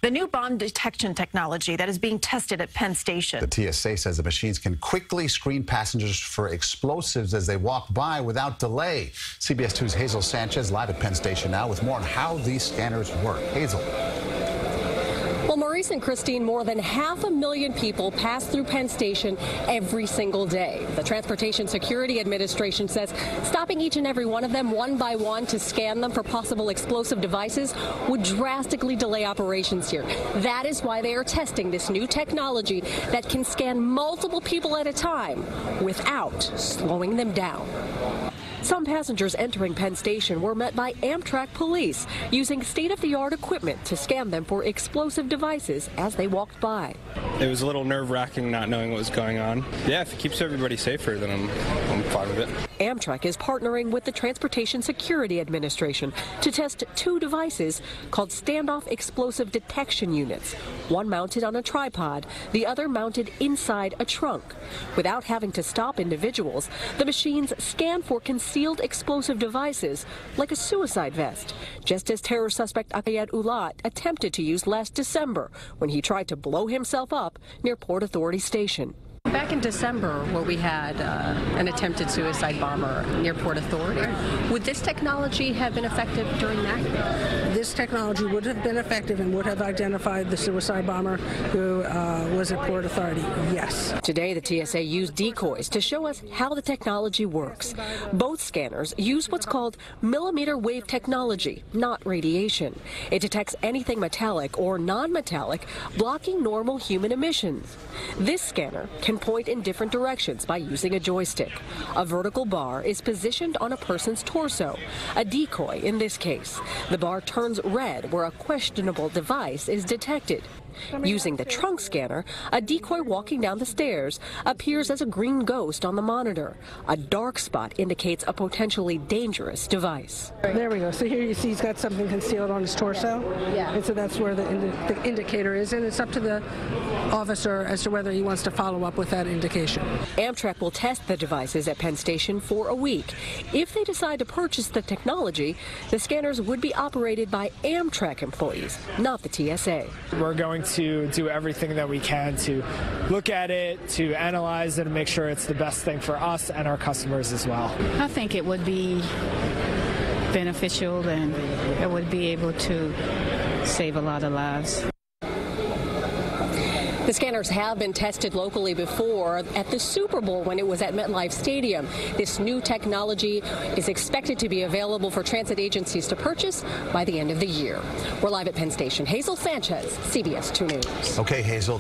The new bomb detection technology that is being tested at Penn Station. The TSA says the machines can quickly screen passengers for explosives as they walk by without delay. CBS 2's Hazel Sanchez live at Penn Station now with more on how these scanners work. Hazel. Well, Maurice and Christine, more than 500,000 people pass through Penn Station every single day. The Transportation Security Administration says stopping each and every one of them one by one to scan them for possible explosive devices would drastically delay operations here. That is why they are testing this new technology that can scan multiple people at a time without slowing them down. Some passengers entering Penn Station were met by Amtrak police using state-of-the-art equipment to scan them for explosive devices as they walked by. It was a little nerve-wracking not knowing what was going on. Yeah, if it keeps everybody safer, then I'm fine with it. Amtrak is partnering with the Transportation Security Administration to test two devices called standoff explosive detection units, one mounted on a tripod, the other mounted inside a trunk. Without having to stop individuals, the machines scan for concealed explosive devices like a suicide vest, just as terror suspect Akayed Ulat attempted to use last December when he tried to blow himself up near Port Authority Station. Back in December, where we had an attempted suicide bomber near Port Authority, would this technology have been effective during that? This technology would have been effective and would have identified the suicide bomber who was at Port Authority, yes. Today, the TSA used decoys to show us how the technology works. Both scanners use what's called millimeter wave technology, not radiation. It detects anything metallic or non-metallic, blocking normal human emissions. This scanner can point in different directions by using a joystick. A vertical bar is positioned on a person's torso, a decoy in this case. The bar turns red where a questionable device is detected. Using the trunk scanner, a decoy walking down the stairs appears as a green ghost on the monitor. A dark spot indicates a potentially dangerous device. There we go. So here you see he's got something concealed on his torso. Yeah. And so that's where the indicator is, and it's up to the officer as to whether he wants to follow up with that indication. Amtrak will test the devices at Penn Station for a week. If they decide to purchase the technology, the scanners would be operated by Amtrak employees, not the TSA. We're going to do everything that we can to look at it, to analyze it, and make sure it's the best thing for us and our customers as well. I think it would be beneficial and it would be able to save a lot of lives. The scanners have been tested locally before at the Super Bowl when it was at MetLife Stadium. This new technology is expected to be available for transit agencies to purchase by the end of the year. We're live at Penn Station. Hazel Sanchez, CBS 2 News. Okay, Hazel.